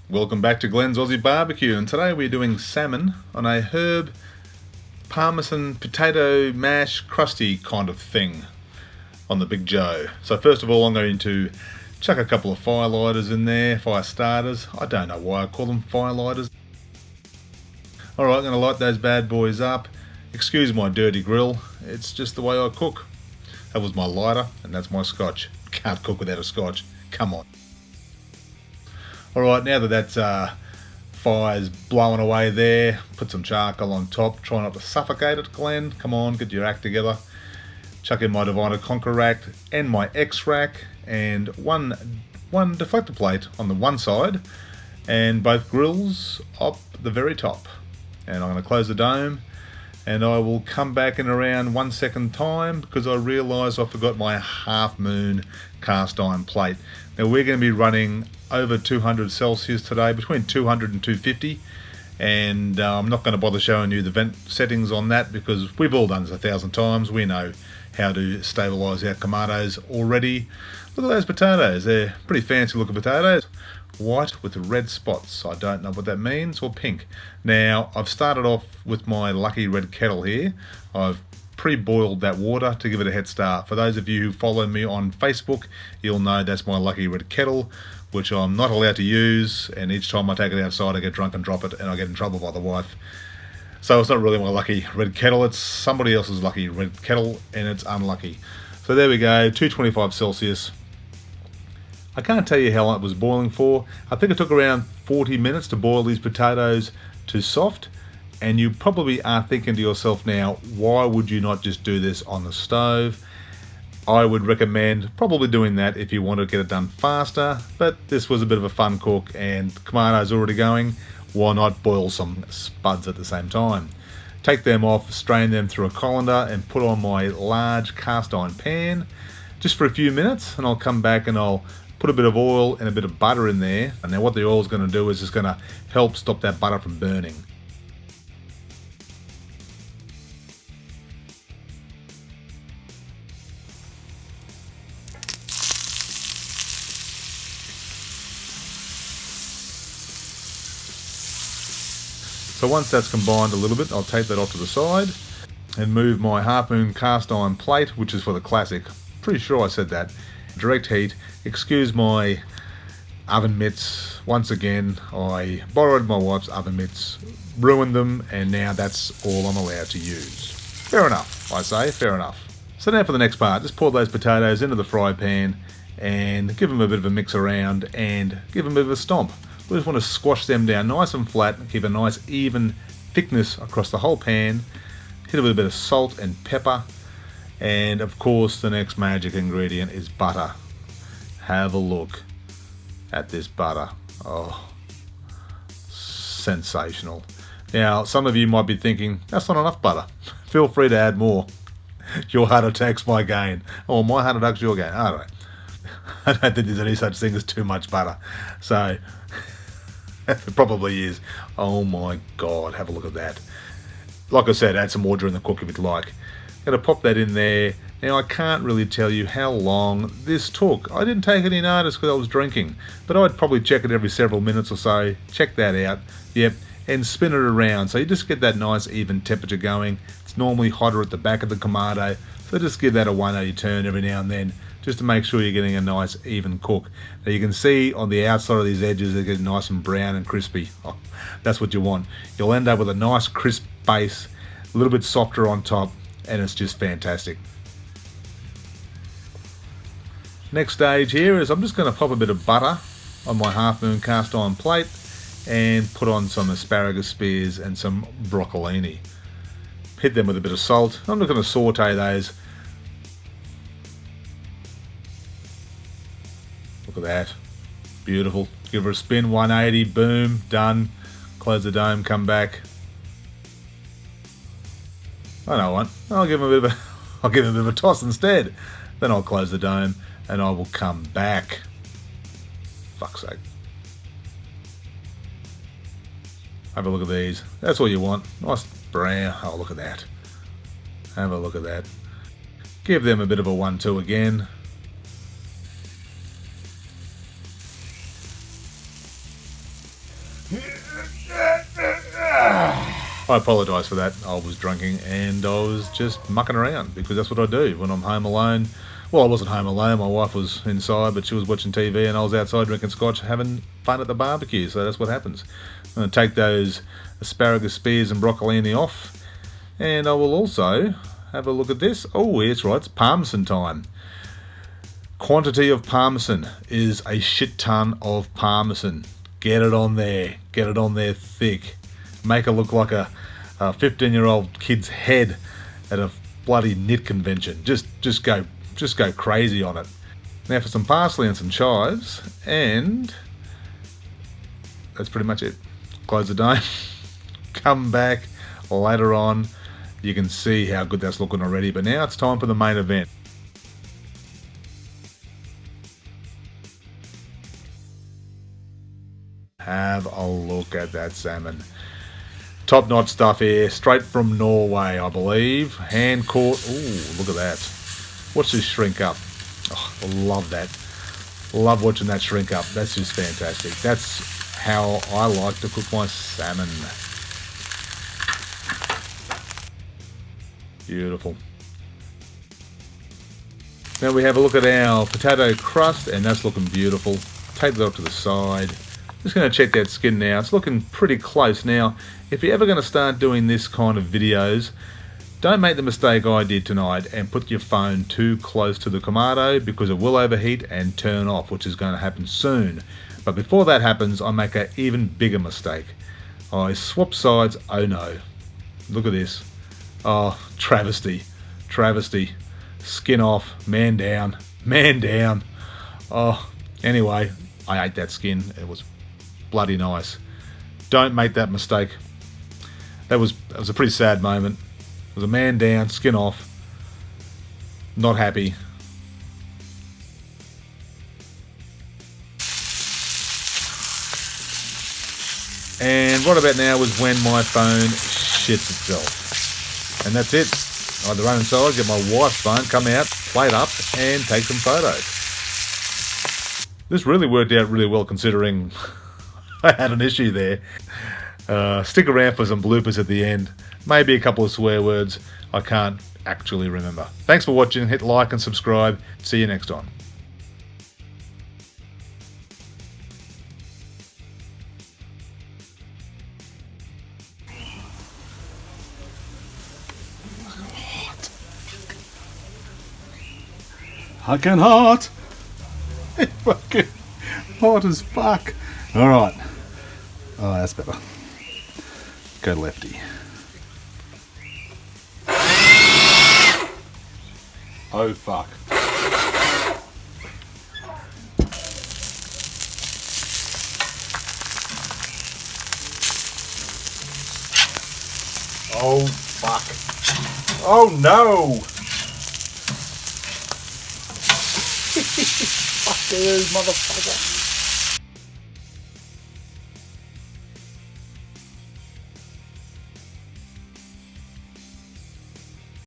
Welcome back to Glen's Aussie Barbecue, and today we're doing salmon on a herb parmesan potato mash crusty kind of thing on the Big Joe. So first of all, I'm going to chuck a couple of fire lighters in there, fire starters. I don't know why I call them fire lighters. Alright, I'm going to light those bad boys up. Excuse my dirty grill, it's just the way I cook. That was my lighter, and that's my scotch. Can't cook without a scotch, come on. Alright, now that fire's blowing away there, put some charcoal on top. Try not to suffocate it, Glen. Come on, get your act together. Chuck in my Diviner Conquer rack and my X rack, and one deflector plate on the one side, and both grills up the very top. And I'm going to close the dome, and I will come back in around 1 second time because I realised I forgot my half moon cast iron plate. Now we're going to be running over 200 Celsius today, between 200 and 250, and I'm not going to bother showing you the vent settings on that because we've all done this 1,000 times. We know how to stabilise our tomatoes already. Look at those potatoes, they're pretty fancy looking potatoes. White with red spots, I don't know what that means, or pink. Now I've started off with my lucky red kettle here. I've pre-boiled that water to give it a head start. For those of you who follow me on Facebook, you'll know that's my lucky red kettle, which I'm not allowed to use, and each time I take it outside I get drunk and drop it and I get in trouble by the wife. So it's not really my lucky red kettle, it's somebody else's lucky red kettle, and it's unlucky. So there we go, 225 Celsius. I can't tell you how long it was boiling for. I think it took around 40 minutes to boil these potatoes to soft. And you probably are thinking to yourself now, why would you not just do this on the stove? I would recommend probably doing that if you want to get it done faster, but this was a bit of a fun cook and tomatoes already going. Why not boil some spuds at the same time? Take them off, strain them through a colander and put on my large cast iron pan just for a few minutes, and I'll come back and I'll put a bit of oil and a bit of butter in there. And now what the oil is going to do is it's going to help stop that butter from burning. So once that's combined a little bit, I'll take that off to the side and move my half moon cast iron plate, which is for the classic. Pretty sure I said that. Direct heat. Excuse my oven mitts. Once again, I borrowed my wife's oven mitts, ruined them, and now that's all I'm allowed to use. Fair enough, I say, fair enough. So now for the next part, just pour those potatoes into the fry pan and give them a bit of a mix around and give them a bit of a stomp. We just want to squash them down nice and flat and keep a nice even thickness across the whole pan. Hit it with a bit of salt and pepper. And of course the next magic ingredient is butter. Have a look at this butter. Oh, sensational. Now some of you might be thinking, that's not enough butter. Feel free to add more. Your heart attack's my gain. Or my heart attack's your gain. I don't know. I don't think there's any such thing as too much butter. So it probably is. Oh my God, have a look at that. Like I said, add some more during the cook if you'd like. Going to pop that in there. Now I can't really tell you how long this took. I didn't take any notice because I was drinking, but I'd probably check it every several minutes or so. Check that out. Yep, and spin it around. So you just get that nice even temperature going. It's normally hotter at the back of the kamado, so just give that a 180 turn every now and then, just to make sure you're getting a nice even cook. Now you can see on the outside of these edges they're getting nice and brown and crispy. Oh, that's what you want. You'll end up with a nice crisp base, a little bit softer on top, and it's just fantastic. Next stage here is I'm just going to pop a bit of butter on my half moon cast iron plate and put on some asparagus spears and some broccolini. Hit them with a bit of salt. I'm just going to saute those. Look at that. Beautiful. Give her a spin, 180, boom, done. Close the dome, come back. I know one. I'll give him a bit of a toss instead. Then I'll close the dome and I will come back. Fuck's sake. Have a look at these. That's all you want. Nice brown. Oh, look at that. Have a look at that. Give them a bit of a 1-2 again. I apologise for that. I was drinking and I was just mucking around because that's what I do when I'm home alone. Well, I wasn't home alone. My wife was inside, but she was watching TV and I was outside drinking scotch, having fun at the barbecue. So that's what happens. I'm going to take those asparagus spears and broccolini off, and I will also have a look at this. Oh, yes, right. It's parmesan time. Quantity of parmesan is a shit ton of parmesan. Get it on there. Get it on there thick. Make it look like a 15-year-old kid's head at a bloody knit convention. Just go crazy on it. Now for some parsley and some chives, and that's pretty much it. Close the dome. Come back later on. You can see how good that's looking already, but now it's time for the main event. Have a look at that salmon. Top-notch stuff here, straight from Norway, I believe. Hand-caught. Ooh, look at that. Watch this shrink up. Oh, I love that. Love watching that shrink up. That's just fantastic. That's how I like to cook my salmon. Beautiful. Now we have a look at our potato crust, and that's looking beautiful. Take that off to the side. Just going to check that skin now. It's looking pretty close. Now, if you're ever going to start doing this kind of videos, don't make the mistake I did tonight and put your phone too close to the Kamado, because it will overheat and turn off, which is going to happen soon. But before that happens, I make an even bigger mistake. I swap sides. Oh no. Look at this. Oh, travesty. Travesty. Skin off. Man down. Man down. Oh, anyway, I ate that skin. It was bloody nice. Don't make that mistake. That was a pretty sad moment. It was a man down, skin off. Not happy. And right about now is when my phone shits itself. And that's it. I had to run inside, get my wife's phone, come out, play it up, and take some photos. This really worked out really well considering I had an issue there. Stick around for some bloopers at the end. Maybe a couple of swear words. I can't actually remember. Thanks for watching. Hit like and subscribe. See you next time. Fucking hot. Fucking hot as fuck. Alright. Oh, that's better. Go lefty. Oh, fuck. Oh, fuck. Oh, no. Fuck you, motherfucker.